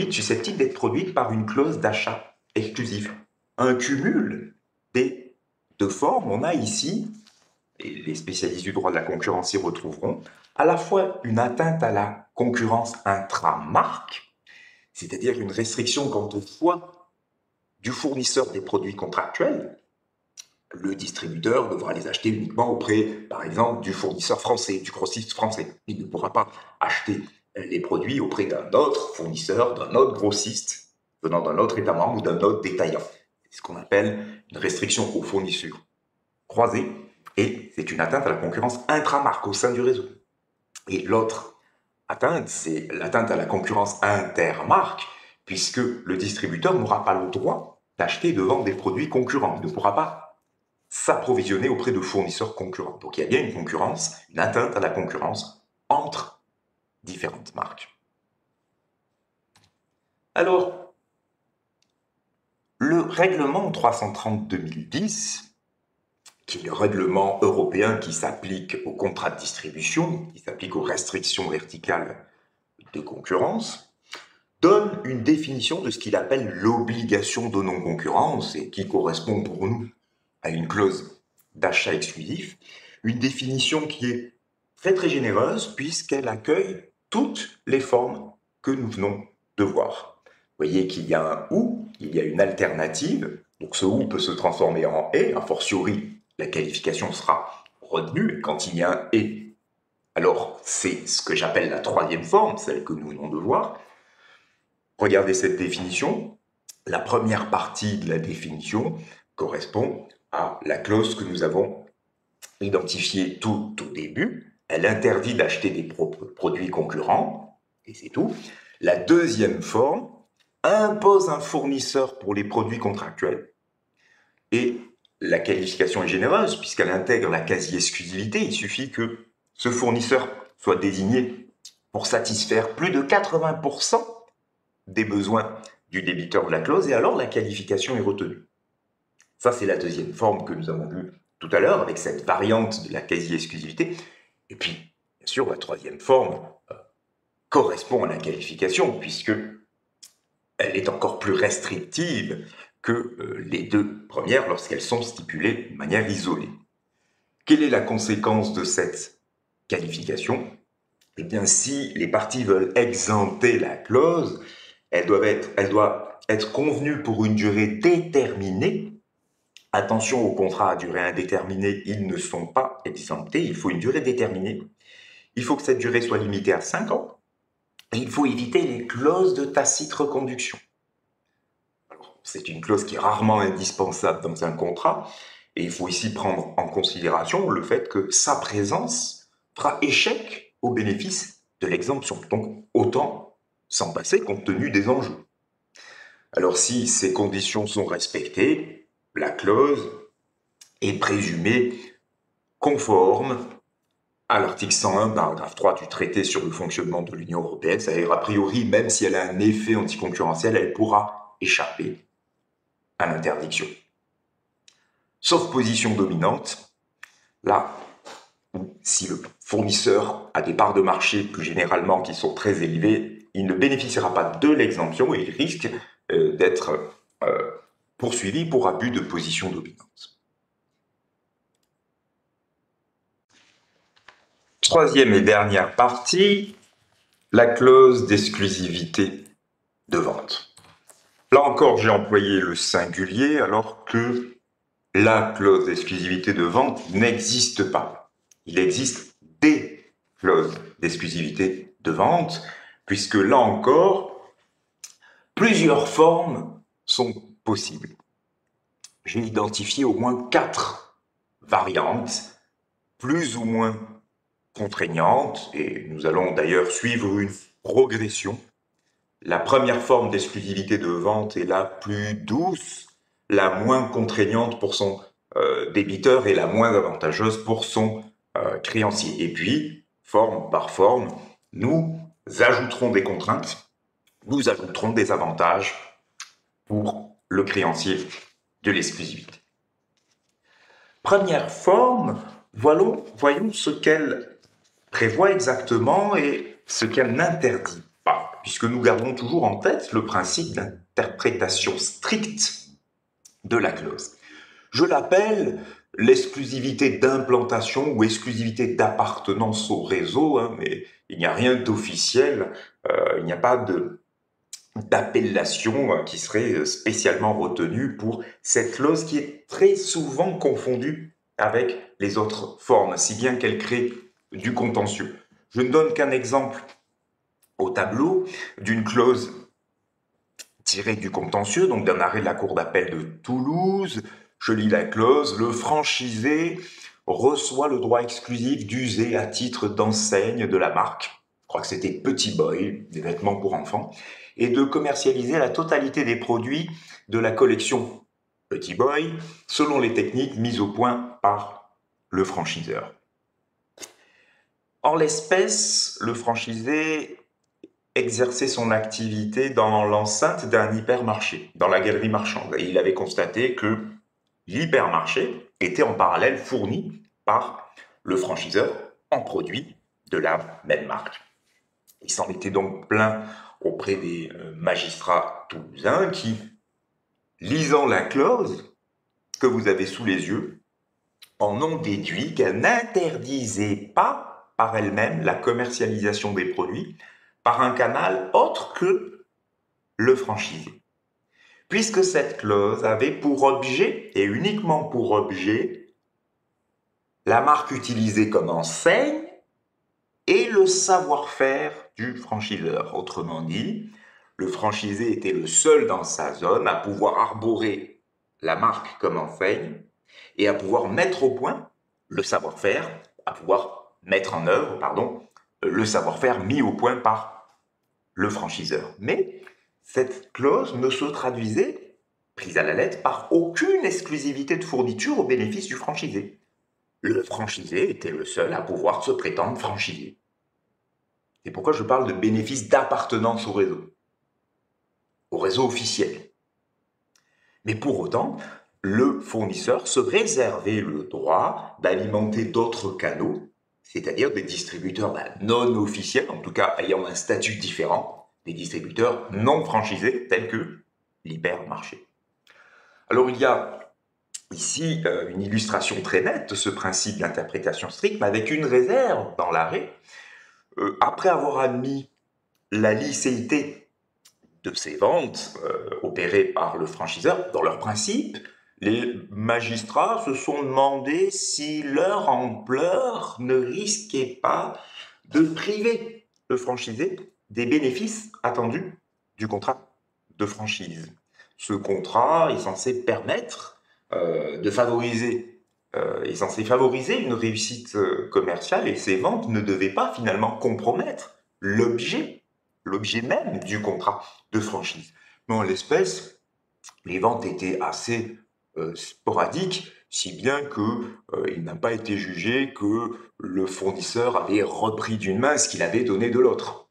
susceptibles d'être produites par une clause d'achat exclusif. Un cumul des deux formes. On a ici, et les spécialistes du droit de la concurrence y retrouveront, à la fois une atteinte à la concurrence intra-marque, c'est-à-dire une restriction quant au choix du fournisseur des produits contractuels, Le distributeur devra les acheter uniquement auprès, par exemple, du fournisseur français, du grossiste français. Il ne pourra pas acheter les produits auprès d'un autre fournisseur, d'un autre grossiste, venant d'un autre État membre ou d'un autre détaillant. C'est ce qu'on appelle une restriction aux fournisseurs croisées, et c'est une atteinte à la concurrence intramarque au sein du réseau. Et l'autre atteinte, c'est l'atteinte à la concurrence intermarque, puisque le distributeur n'aura pas le droit d'acheter et de vendre des produits concurrents. Il ne pourra pas s'approvisionner auprès de fournisseurs concurrents. Donc il y a bien une concurrence, une atteinte à la concurrence entre différentes marques. Alors, le règlement 330/2010, qui est le règlement européen qui s'applique aux contrats de distribution, qui s'applique aux restrictions verticales de concurrence, donne une définition de ce qu'il appelle l'obligation de non-concurrence et qui correspond pour nous à une clause d'achat exclusif, une définition qui est très très généreuse puisqu'elle accueille toutes les formes que nous venons de voir. Vous voyez qu'il y a un ou, il y a une alternative, donc ce ou peut se transformer en et, a fortiori la qualification sera retenue quand il y a un et. Alors c'est ce que j'appelle la troisième forme, celle que nous venons de voir. Regardez cette définition. La première partie de la définition correspond à la clause que nous avons identifiée tout au début. Elle interdit d'acheter des produits concurrents, et c'est tout. La deuxième forme impose un fournisseur pour les produits contractuels. Et la qualification est généreuse puisqu'elle intègre la quasi-exclusivité. Il suffit que ce fournisseur soit désigné pour satisfaire plus de 80% des besoins du débiteur de la clause, et alors la qualification est retenue. Ça, c'est la deuxième forme que nous avons vue tout à l'heure, avec cette variante de la quasi-exclusivité. Et puis, bien sûr, la troisième forme correspond à la qualification, puisque elle est encore plus restrictive que les deux premières lorsqu'elles sont stipulées de manière isolée. Quelle est la conséquence de cette qualification? Eh bien, si les parties veulent exempter la clause, elle doit être convenue pour une durée déterminée. Attention aux contrats à durée indéterminée, ils ne sont pas exemptés, il faut une durée déterminée. Il faut que cette durée soit limitée à 5 ans. Et il faut éviter les clauses de tacite reconduction. C'est une clause qui est rarement indispensable dans un contrat, et il faut ici prendre en considération le fait que sa présence fera échec au bénéfice de l'exemption. Donc autant s'en passer compte tenu des enjeux. Alors si ces conditions sont respectées, la clause est présumée conforme à l'article 101, paragraphe 3 du traité sur le fonctionnement de l'Union européenne. C'est-à-dire, a priori, même si elle a un effet anticoncurrentiel, elle pourra échapper à l'interdiction. Sauf position dominante, là, si le fournisseur a des parts de marché plus généralement qui sont très élevées, il ne bénéficiera pas de l'exemption et il risque d'être poursuivi pour abus de position dominante. Troisième et dernière partie, la clause d'exclusivité de vente. Là encore, j'ai employé le singulier alors que la clause d'exclusivité de vente n'existe pas. Il existe des clauses d'exclusivité de vente, puisque là encore, plusieurs formes sont possibles. J'ai identifié au moins 4 variantes, plus ou moins contraignantes, et nous allons d'ailleurs suivre une progression. La première forme d'exclusivité de vente est la plus douce, la moins contraignante pour son débiteur et la moins avantageuse pour son créancier. Et puis, forme par forme, nous ajouterons des contraintes, nous ajouterons des avantages pour le créancier de l'exclusivité. Première forme, voyons ce qu'elle prévoit exactement et ce qu'elle n'interdit pas, puisque nous gardons toujours en tête le principe d'interprétation stricte de la clause. Je l'appelle l'exclusivité d'implantation ou exclusivité d'appartenance au réseau, mais il n'y a rien d'officiel, il n'y a pas d'appellation qui serait spécialement retenue pour cette clause qui est très souvent confondue avec les autres formes, si bien qu'elle crée du contentieux. Je ne donne qu'un exemple au tableau d'une clause tirée du contentieux, donc d'un arrêt de la Cour d'appel de Toulouse. Je lis la clause: le franchisé reçoit le droit exclusif d'user à titre d'enseigne de la marque, je crois que c'était Petit Boy, des vêtements pour enfants, et de commercialiser la totalité des produits de la collection Petit Boy selon les techniques mises au point par le franchiseur. En l'espèce, le franchisé exerçait son activité dans l'enceinte d'un hypermarché, dans la galerie marchande. Et il avait constaté que l'hypermarché était en parallèle fourni par le franchiseur en produits de la même marque. Il s'en était donc plaint auprès des magistrats toulousains qui, lisant la clause que vous avez sous les yeux, en ont déduit qu'elle n'interdisait pas par elle-même la commercialisation des produits par un canal autre que le franchisé. Puisque cette clause avait pour objet, et uniquement pour objet, la marque utilisée comme enseigne et le savoir-faire du franchiseur. Autrement dit, le franchisé était le seul dans sa zone à pouvoir arborer la marque comme enseigne et à pouvoir mettre au point le savoir-faire, à pouvoir mettre en œuvre, le savoir-faire mis au point par le franchiseur. Mais cette clause ne se traduisait, prise à la lettre, par aucune exclusivité de fourniture au bénéfice du franchisé. Le franchisé était le seul à pouvoir se prétendre franchisé. C'est pourquoi je parle de bénéfice d'appartenance au réseau officiel. Mais pour autant, le fournisseur se réservait le droit d'alimenter d'autres canaux, c'est-à-dire des distributeurs non officiels, en tout cas ayant un statut différent, des distributeurs non franchisés tels que l'hypermarché. Alors il y a ici une illustration très nette de ce principe d'interprétation stricte, mais avec une réserve dans l'arrêt. Après avoir admis la licéité de ces ventes opérées par le franchiseur, dans leur principe, les magistrats se sont demandé si leur ampleur ne risquait pas de priver le franchisé des bénéfices attendus du contrat de franchise. Ce contrat est censé permettre est censé favoriser une réussite commerciale, et ces ventes ne devaient pas finalement compromettre l'objet même du contrat de franchise. Mais en l'espèce, les ventes étaient assez sporadiques, si bien qu'il n'a pas été jugé que le fournisseur avait repris d'une main ce qu'il avait donné de l'autre.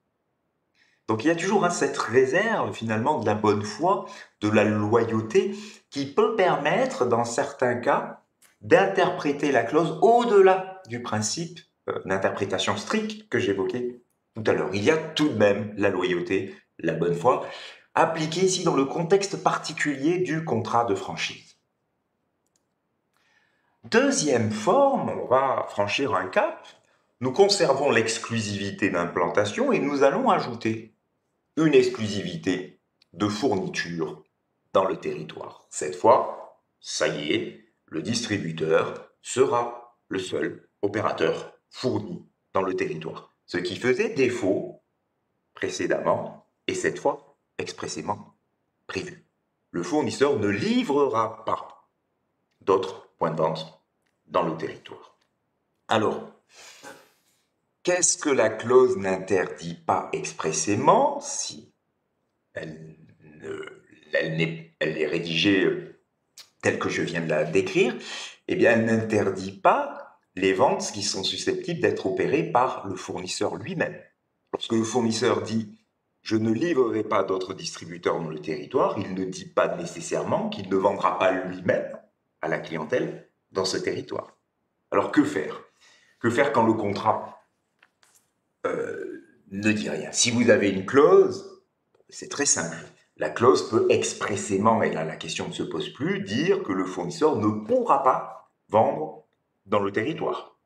Donc il y a toujours cette réserve finalement de la bonne foi, de la loyauté, qui peut permettre dans certains cas d'interpréter la clause au-delà du principe d'interprétation stricte que j'évoquais tout à l'heure. Il y a tout de même la loyauté, la bonne foi, appliquée ici dans le contexte particulier du contrat de franchise. Deuxième forme, on va franchir un cap. Nous conservons l'exclusivité d'implantation et nous allons ajouter une exclusivité de fourniture dans le territoire. Cette fois, ça y est, le distributeur sera le seul opérateur fourni dans le territoire. Ce qui faisait défaut précédemment et cette fois expressément prévu. Le fournisseur ne livrera pas d'autres points de vente dans le territoire. Alors, qu'est-ce que la clause n'interdit pas expressément si elle est rédigée telle que je viens de la décrire? Eh bien, elle n'interdit pas les ventes qui sont susceptibles d'être opérées par le fournisseur lui-même. Lorsque le fournisseur dit « je ne livrerai pas d'autres distributeurs dans le territoire », il ne dit pas nécessairement qu'il ne vendra pas lui-même à la clientèle dans ce territoire. Alors que faire? Que faire quand le contrat ne dit rien? Si vous avez une clause, c'est très simple. La clause peut expressément, et là la question ne se pose plus, dire que le fournisseur ne pourra pas vendre dans le territoire.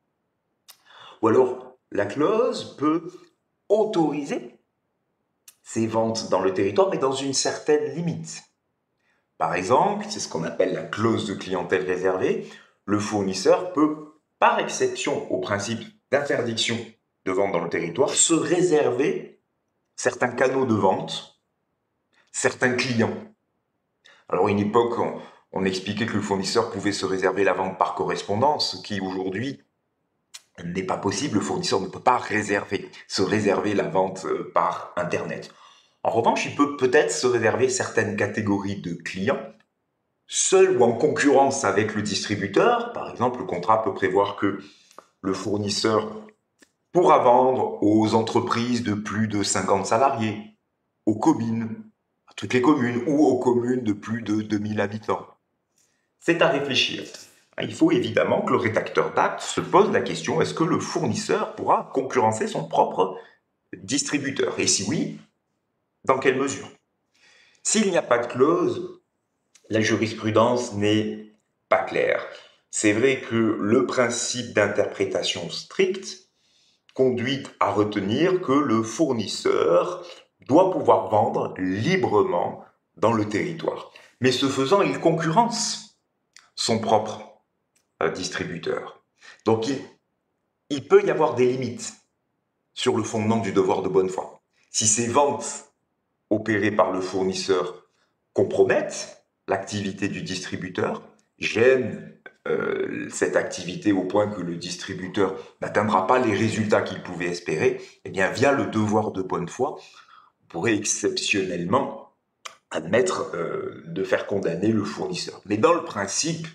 Ou alors, la clause peut autoriser ses ventes dans le territoire, mais dans une certaine limite. Par exemple, c'est ce qu'on appelle la clause de clientèle réservée. Le fournisseur peut, par exception au principe d'interdiction de vente dans le territoire, se réserver certains canaux de vente, certains clients. Alors, à une époque, on expliquait que le fournisseur pouvait se réserver la vente par correspondance, ce qui aujourd'hui n'est pas possible. Le fournisseur ne peut pas se réserver la vente par Internet. En revanche, il peut peut-être se réserver certaines catégories de clients, seul ou en concurrence avec le distributeur. Par exemple, le contrat peut prévoir que le fournisseur pourra vendre aux entreprises de plus de 50 salariés, aux communes, à toutes les communes, ou aux communes de plus de 2000 habitants. C'est à réfléchir. Il faut évidemment que le rédacteur d'acte se pose la question, est-ce que le fournisseur pourra concurrencer son propre distributeur? Et si oui, dans quelle mesure? S'il n'y a pas de clause, la jurisprudence n'est pas claire. C'est vrai que le principe d'interprétation stricte conduit à retenir que le fournisseur doit pouvoir vendre librement dans le territoire. Mais ce faisant, il concurrence son propre distributeur. Donc il peut y avoir des limites sur le fondement du devoir de bonne foi. Si ces ventes opérées par le fournisseur compromettent l'activité du distributeur, gênent cette activité au point que le distributeur n'atteindra pas les résultats qu'il pouvait espérer, eh bien via le devoir de bonne foi, on pourrait exceptionnellement admettre de faire condamner le fournisseur. Mais dans le principe,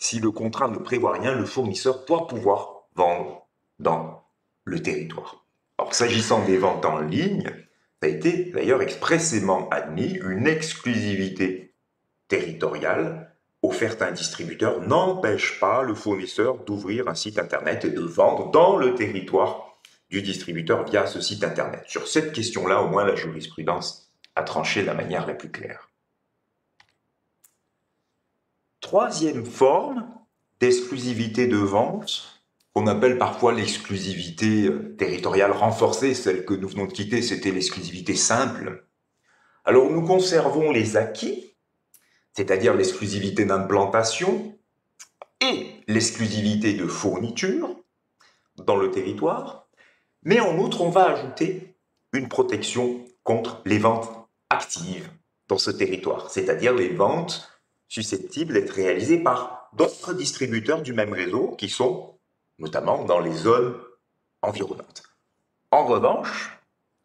si le contrat ne prévoit rien, le fournisseur doit pouvoir vendre dans le territoire. Alors, s'agissant des ventes en ligne, ça a été d'ailleurs expressément admis, une exclusivité territoriale offerte à un distributeur n'empêche pas le fournisseur d'ouvrir un site internet et de vendre dans le territoire du distributeur via ce site internet. Sur cette question-là, au moins, la jurisprudence a tranché de la manière la plus claire. Troisième forme d'exclusivité de vente, qu'on appelle parfois l'exclusivité territoriale renforcée, celle que nous venons de quitter, c'était l'exclusivité simple. Alors nous conservons les acquis, c'est-à-dire l'exclusivité d'implantation et l'exclusivité de fourniture dans le territoire, mais en outre on va ajouter une protection contre les ventes actives dans ce territoire, c'est-à-dire les ventes susceptibles d'être réalisées par d'autres distributeurs du même réseau qui sont notamment dans les zones environnantes. En revanche,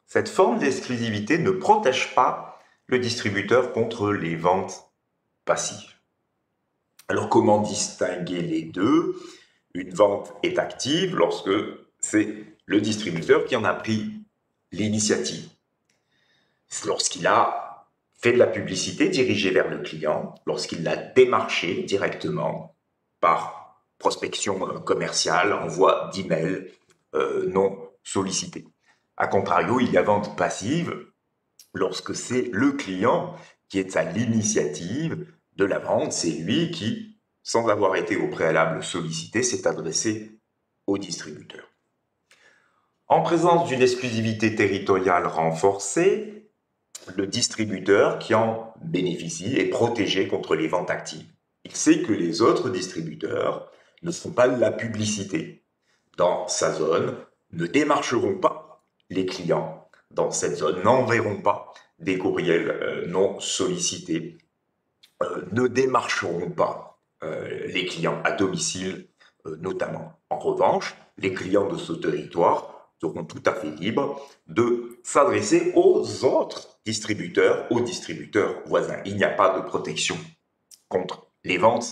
cette forme d'exclusivité ne protège pas le distributeur contre les ventes passives. Alors comment distinguer les deux? Une vente est active lorsque c'est le distributeur qui en a pris l'initiative. Lorsqu'il a fait de la publicité dirigée vers le client, lorsqu'il l'a démarché directement par prospection commerciale, envoi d'emails non sollicités. A contrario, il y a vente passive lorsque c'est le client qui est à l'initiative de la vente, c'est lui qui, sans avoir été au préalable sollicité, s'est adressé au distributeur. En présence d'une exclusivité territoriale renforcée, le distributeur qui en bénéficie est protégé contre les ventes actives. Il sait que les autres distributeurs ne font pas de la publicité dans sa zone, ne démarcheront pas les clients dans cette zone, n'enverront pas des courriels non sollicités, ne démarcheront pas les clients à domicile notamment. En revanche, les clients de ce territoire seront tout à fait libres de s'adresser aux autres distributeurs, aux distributeurs voisins. Il n'y a pas de protection contre les ventes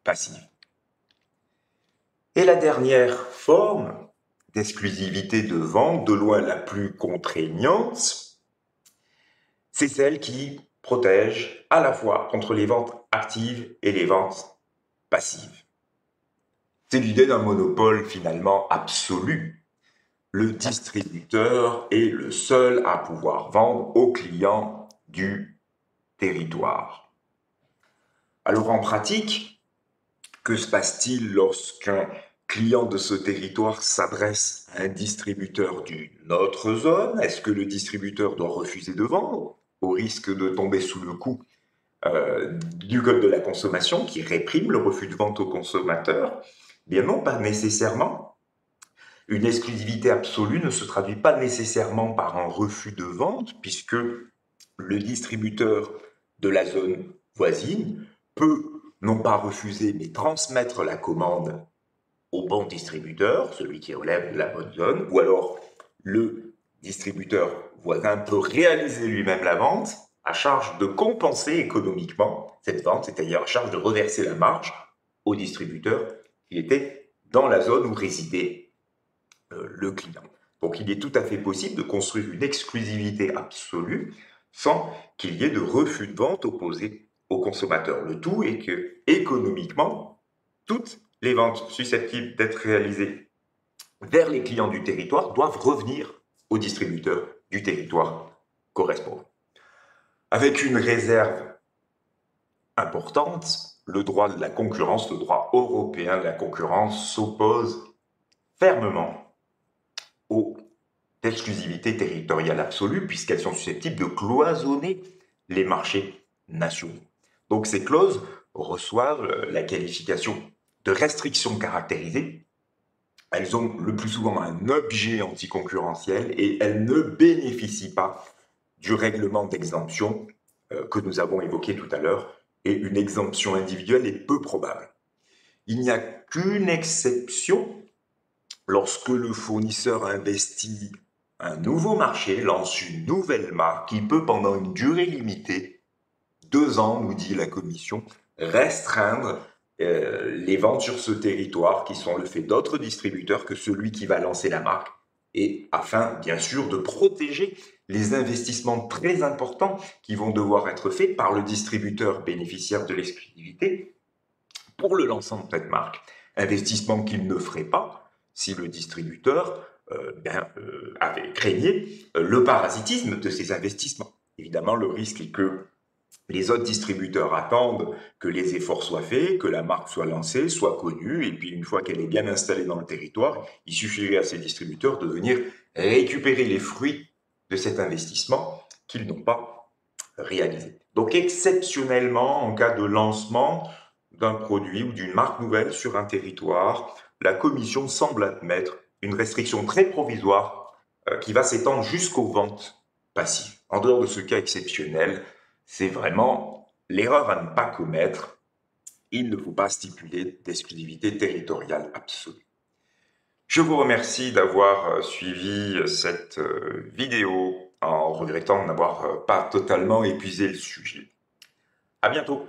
passives. Et la dernière forme d'exclusivité de vente, de loin la plus contraignante, c'est celle qui protège à la fois contre les ventes actives et les ventes passives. C'est l'idée d'un monopole finalement absolu. Le distributeur est le seul à pouvoir vendre aux clients du territoire. Alors en pratique, que se passe-t-il lorsqu'un client de ce territoire s'adresse à un distributeur d'une autre zone, est-ce que le distributeur doit refuser de vendre au risque de tomber sous le coup du code de la consommation qui réprime le refus de vente au consommateur? Bien non, pas nécessairement. Une exclusivité absolue ne se traduit pas nécessairement par un refus de vente, puisque le distributeur de la zone voisine peut non pas refuser, mais transmettre la commande au bon distributeur, celui qui relève de la bonne zone, ou alors le distributeur voisin peut réaliser lui-même la vente à charge de compenser économiquement cette vente, c'est-à-dire à charge de reverser la marge au distributeur qui était dans la zone où résidait le client. Donc il est tout à fait possible de construire une exclusivité absolue sans qu'il y ait de refus de vente opposé au consommateur. Le tout est que, économiquement, toutes les ventes susceptibles d'être réalisées vers les clients du territoire doivent revenir au distributeur du territoire correspondant. Avec une réserve importante, le droit de la concurrence, le droit européen de la concurrence s'oppose fermement aux exclusivités territoriales absolues puisqu'elles sont susceptibles de cloisonner les marchés nationaux. Donc ces clauses reçoivent la qualification de restrictions caractérisées. Elles ont le plus souvent un objet anticoncurrentiel et elles ne bénéficient pas du règlement d'exemption que nous avons évoqué tout à l'heure, et une exemption individuelle est peu probable. Il n'y a qu'une exception lorsque le fournisseur investit un nouveau marché, lance une nouvelle marque, il peut pendant une durée limitée, 2 ans, nous dit la Commission, restreindre les ventes sur ce territoire qui sont le fait d'autres distributeurs que celui qui va lancer la marque, et afin bien sûr de protéger les investissements très importants qui vont devoir être faits par le distributeur bénéficiaire de l'exclusivité pour le lancement de cette marque. Investissement qu'il ne ferait pas si le distributeur avait craigné le parasitisme de ces investissements. Évidemment, le risque est que les autres distributeurs attendent que les efforts soient faits, que la marque soit lancée, soit connue, et puis une fois qu'elle est bien installée dans le territoire, il suffirait à ces distributeurs de venir récupérer les fruits de cet investissement qu'ils n'ont pas réalisé. Donc exceptionnellement, en cas de lancement d'un produit ou d'une marque nouvelle sur un territoire, la Commission semble admettre une restriction très provisoire qui va s'étendre jusqu'aux ventes passives. En dehors de ce cas exceptionnel, c'est vraiment l'erreur à ne pas commettre. Il ne faut pas stipuler d'exclusivité territoriale absolue. Je vous remercie d'avoir suivi cette vidéo en regrettant de n'avoir pas totalement épuisé le sujet. À bientôt.